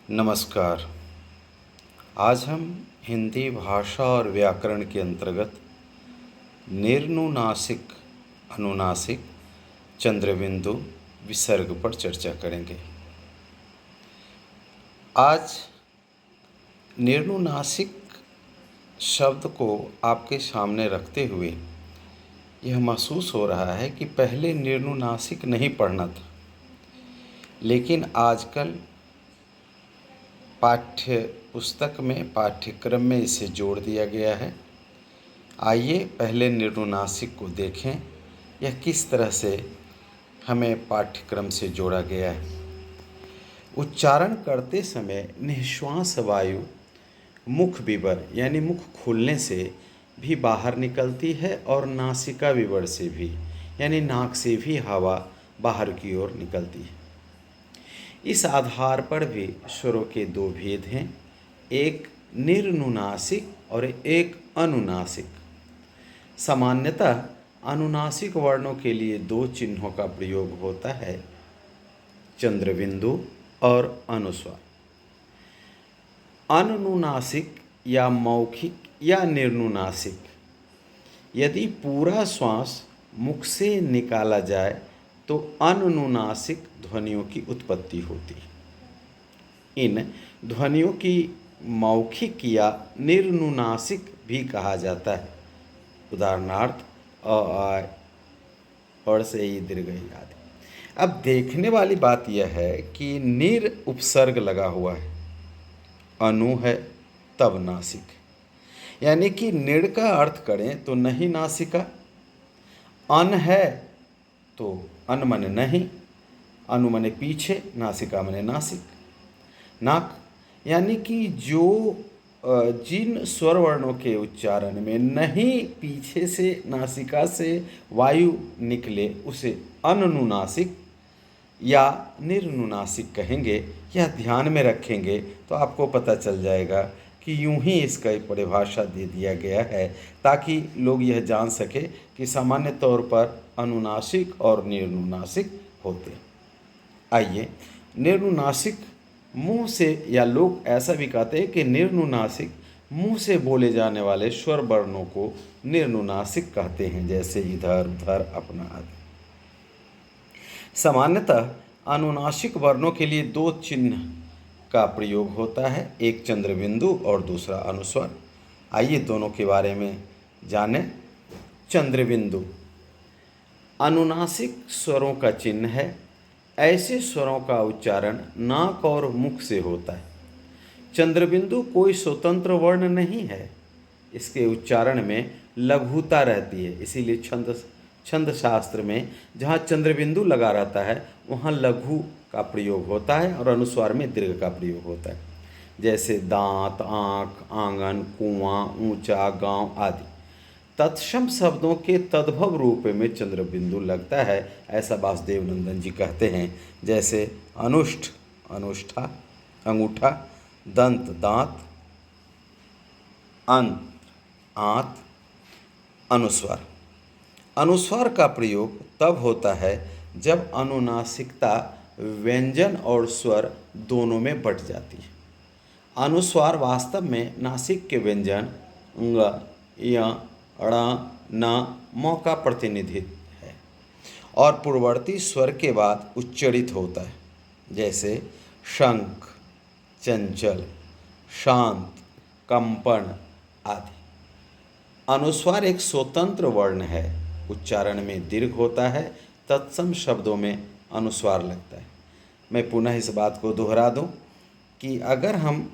नमस्कार। आज हम हिंदी भाषा और व्याकरण के अंतर्गत निर्नुनासिक, अनुनासिक, चंद्रबिंदु, विसर्ग पर चर्चा करेंगे। आज निर्नुनासिक शब्द को आपके सामने रखते हुए यह महसूस हो रहा है कि पहले निर्नुनासिक नहीं पढ़ना था, लेकिन आजकल पाठ्य पुस्तक में, पाठ्यक्रम में इसे जोड़ दिया गया है। आइए पहले निर्नुनासिक को देखें, यह किस तरह से हमें पाठ्यक्रम से जोड़ा गया है। उच्चारण करते समय निःश्वास वायु मुख विवर यानी मुख खुलने से भी बाहर निकलती है और नासिका विवर से भी यानी नाक से भी हवा बाहर की ओर निकलती है। इस आधार पर भी स्वरों के दो भेद हैं, एक निर्नुनासिक और एक अनुनासिक। सामान्यतः अनुनासिक वर्णों के लिए दो चिन्हों का प्रयोग होता है, चंद्रबिंदु और अनुस्वार। अनुनासिक या मौखिक या निर्नुनासिक, यदि पूरा श्वास मुख से निकाला जाए तो अनुनासिक ध्वनियों की उत्पत्ति होती है। इन ध्वनियों की मौखिक या निर्नुनासिक भी कहा जाता है। उदाहरणार्थ अ, और से ही दीर्घ आदि। अब देखने वाली बात यह है कि निर उपसर्ग लगा हुआ है, अनु है तब नासिक, यानी कि निड़ का अर्थ करें तो नहीं नासिका, अन है तो अन मने नहीं, अनु मने पीछे, नासिका मने नासिक, नाक। यानी कि जो जिन स्वर वर्णों के उच्चारण में नहीं पीछे से नासिका से वायु निकले उसे अनुनासिक या निर्नुनासिक कहेंगे। यह ध्यान में रखेंगे तो आपको पता चल जाएगा कि यूं ही इसका एक परिभाषा दे दिया गया है, ताकि लोग यह जान सके कि सामान्य तौर पर अनुनासिक और निर्नुनासिक होते। आइए, निर्नुनासिक मुंह से, या लोग ऐसा भी कहते हैं कि निर्नुनासिक मुंह से बोले जाने वाले स्वर वर्णों को निर्नुनासिक कहते हैं, जैसे इधर उधर अपना आदि। सामान्यतः अनुनासिक वर्णों के लिए दो चिन्ह का प्रयोग होता है, एक चंद्रबिंदु और दूसरा अनुस्वार। आइए दोनों के बारे में जानें। चंद्रबिंदु अनुनासिक स्वरों का चिन्ह है। ऐसे स्वरों का उच्चारण नाक और मुख से होता है। चंद्रबिंदु कोई स्वतंत्र वर्ण नहीं है, इसके उच्चारण में लघुता रहती है, इसीलिए छंद शास्त्र में जहाँ चंद्रबिंदु लगा रहता है वहाँ लघु का प्रयोग होता है और अनुस्वार में दीर्घ का प्रयोग होता है, जैसे दांत, आँख, आंगन, कुआं, ऊंचा, गांव आदि। तत्सम शब्दों के तद्भव रूप में चंद्रबिंदु लगता है, ऐसा वासुदेव नंदन जी कहते हैं। जैसे अनुष्ठ, अनुष्ठा, अंगूठा, दंत, दांत, अंत, आंत, अनुस्वार। अनुस्वार का प्रयोग तब होता है जब अनुनासिकता व्यंजन और स्वर दोनों में बट जाती है। अनुस्वार वास्तव में नासिक के व्यंजन ङ, य, ण, न, म का प्रतिनिधित्व है और पूर्ववर्ती स्वर के बाद उच्चरित होता है, जैसे शंख, चंचल, शांत, कंपन आदि। अनुस्वार एक स्वतंत्र वर्ण है, उच्चारण में दीर्घ होता है, तत्सम शब्दों में अनुस्वार लगता है। मैं पुनः इस बात को दोहरा दूं कि अगर हम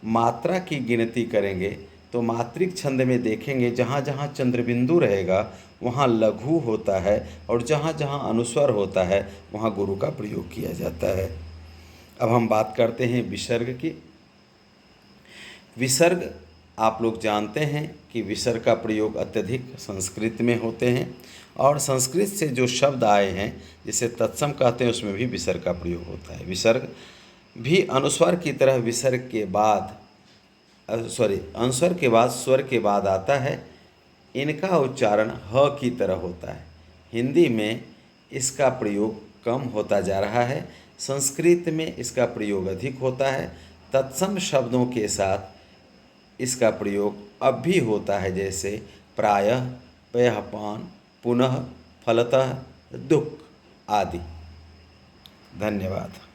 मात्रा की गिनती करेंगे तो मात्रिक छंद में देखेंगे जहाँ जहाँ चंद्रबिंदु रहेगा वहाँ लघु होता है और जहाँ जहाँ अनुस्वार होता है वहाँ गुरु का प्रयोग किया जाता है। अब हम बात करते हैं विसर्ग की। विसर्ग, आप लोग जानते हैं कि विसर्ग का प्रयोग अत्यधिक संस्कृत में होते हैं और संस्कृत से जो शब्द आए हैं जिसे तत्सम कहते हैं उसमें भी विसर्ग का प्रयोग होता है। विसर्ग भी अनुस्वार की तरह विसर्ग के बाद अनुस्वार के बाद स्वर के बाद आता है। इनका उच्चारण ह की तरह होता है। हिंदी में इसका प्रयोग कम होता जा रहा है। संस्कृत में इसका प्रयोग अधिक होता है। तत्सम शब्दों के साथ इसका प्रयोग अब भी होता है, जैसे प्रायः, पयःपान, पुनः, फलतः, दुःख आदि। धन्यवाद।